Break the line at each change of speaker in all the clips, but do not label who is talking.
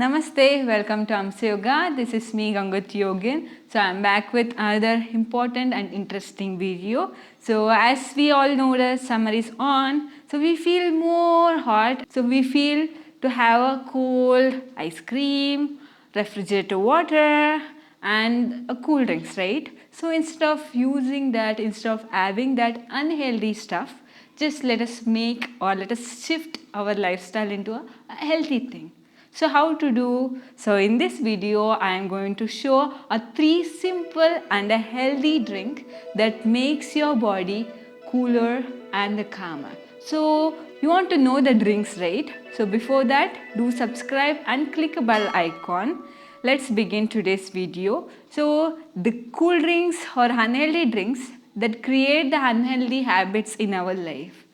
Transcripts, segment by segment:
Namaste, welcome to Hamsa Yoga. This is me, Gangat Yogin. So I'm back with another important and interesting video. So as we all know, the summer is on, so we feel more hot. So we feel to have a cold ice cream, refrigerator water, and a cool drinks, right? So instead of using that, instead of having that unhealthy stuff, just let us shift our lifestyle into a healthy thing. So how to do? So in this video, I am going to show a 3 simple and a healthy drink that makes your body cooler and calmer. So you want to know the drinks, right? So before that, do subscribe and click a bell icon. Let's begin today's video. So the cool drinks or unhealthy drinks that create the unhealthy habits in our life.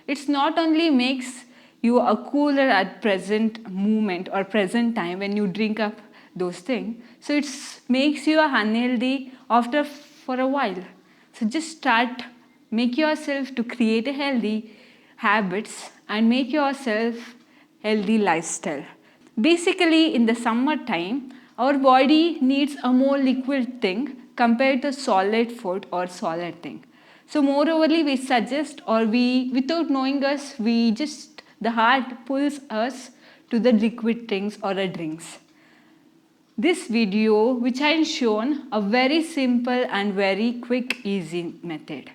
It's not only makes you are cooler at present moment or present time when you drink up those things. So it makes you unhealthy after for a while. So just make yourself to create a healthy habits and make yourself healthy lifestyle. Basically in the summertime, our body needs a more liquid thing compared to solid food or solid thing. So moreover, we suggest or we without knowing us, the heart pulls us to the liquid things or the drinks. This video which I have shown a very simple and very quick easy method.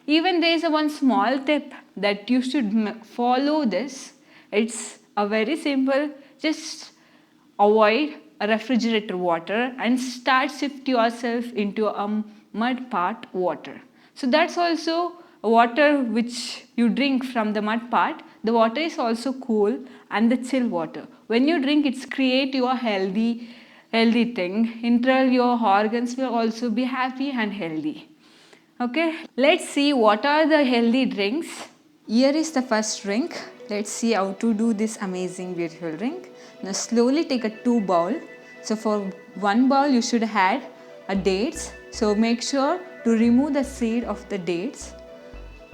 Even there is one small tip that you should follow this. It's a very simple, just avoid a refrigerator water and start shift yourself into a mud part water. So that's also water which you drink from the mud part. The water is also cool and the chill water. When you drink, it's create your healthy thing. Internal your organs will also be happy and healthy. Okay, let's see what are the healthy drinks. Here is the first drink. Let's see how to do this amazing beautiful drink. Now slowly take a 2 bowl. So for 1 bowl you should add a dates. So make sure to remove the seed of the dates.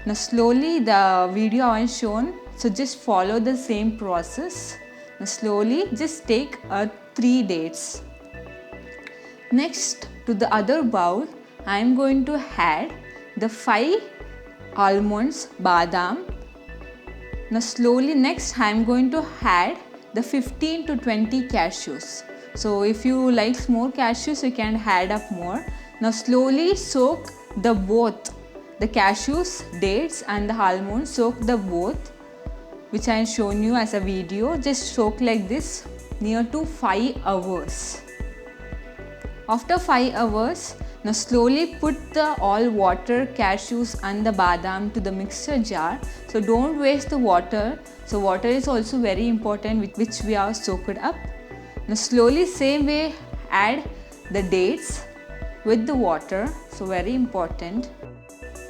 Now slowly the video I shown. So just follow the same process. Now slowly just take 3 dates. Next to the other bowl I am going to add the 5 almonds, badam. Now slowly next I am going to add the 15 to 20 cashews. So if you like more cashews you can add up more. Now slowly soak both the cashews, dates and the almonds, soak the both which I have shown you as a video. Just soak like this near to 5 hours. After 5 hours, now slowly put the all water, cashews and the badam to the mixer jar. So don't waste the water. So water is also very important which we have soaked up. Now slowly same way add the dates with the water. So very important.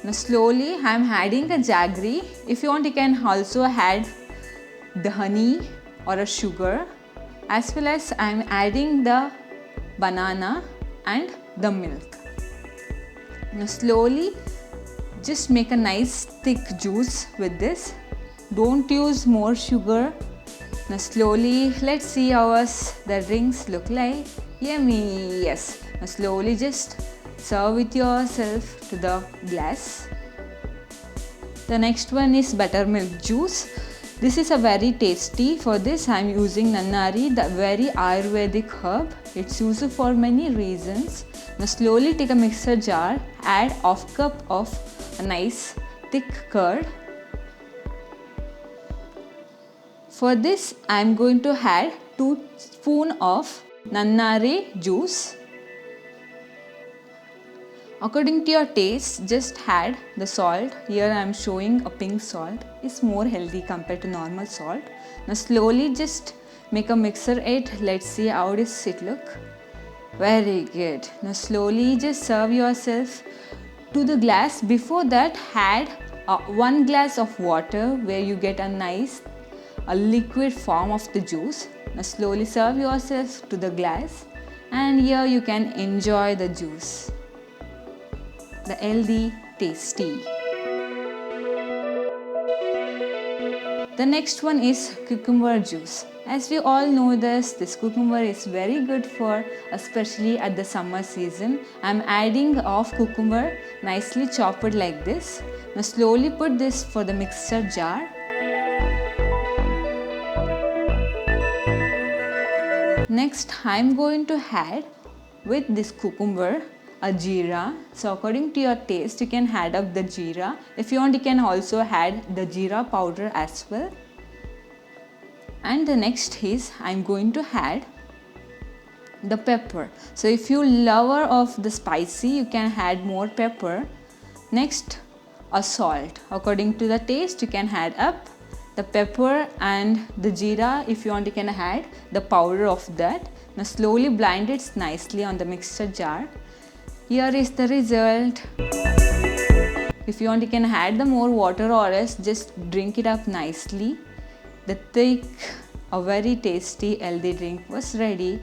Now slowly I am adding a jaggery. If you want you can also add the honey or a sugar, as well as I am adding the banana and the milk. Now slowly just make a nice thick juice with this. Don't use more sugar. Now slowly let's see how the drinks look like. Yummy! Yes. Now slowly just serve with yourself to the glass. The next one is buttermilk juice. This is a very tasty. For this I am using nannari, the very Ayurvedic herb. It's used for many reasons. Now slowly take a mixer jar, add half cup of a nice thick curd. For this I am going to add 2 spoons of nannari juice. According to your taste, just add the salt. Here I am showing a pink salt. It's more healthy compared to normal salt. Now slowly just make a mixer it. Let's see how does it look. Very good. Now slowly just serve yourself to the glass. Before that add 1 glass of water where you get a liquid form of the juice. Now slowly serve yourself to the glass and here you can enjoy the juice. The healthy, tasty. The next one is cucumber juice. As we all know this cucumber is very good for especially at the summer season. I'm adding half cucumber nicely chopped like this. Now slowly put this for the mixer jar. Next I'm going to add with this cucumber a jeera. So according to your taste you can add up the jeera. If you want you can also add the jeera powder as well. And the next is I'm going to add the pepper. So if you lover of the spicy you can add more pepper. Next a salt. According to the taste you can add up the pepper and the jeera. If you want you can add the powder of that. Now slowly blend it nicely on the mixer jar. Here is the result. If you want you can add the more water or else just drink it up nicely. The thick, a very tasty healthy drink was ready.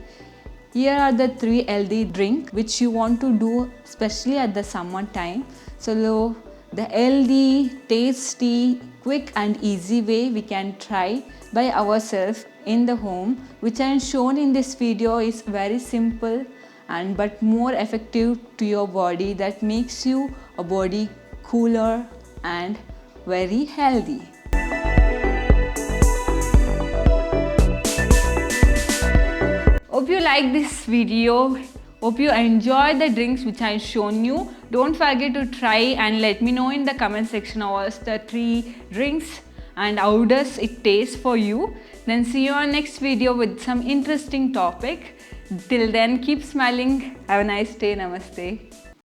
Here are the 3 healthy drink which you want to do especially at the summer time. So the healthy, tasty, quick and easy way we can try by ourselves in the home, which I am shown in this video is very simple and but more effective to your body, that makes you a body cooler and very healthy. Hope you like this video. Hope you enjoy the drinks which I shown you. Don't forget to try and let me know in the comment section of the 3 drinks and how does it taste for you. Then see you on next video with some interesting topic. Till then keep smiling. Have a nice day. Namaste.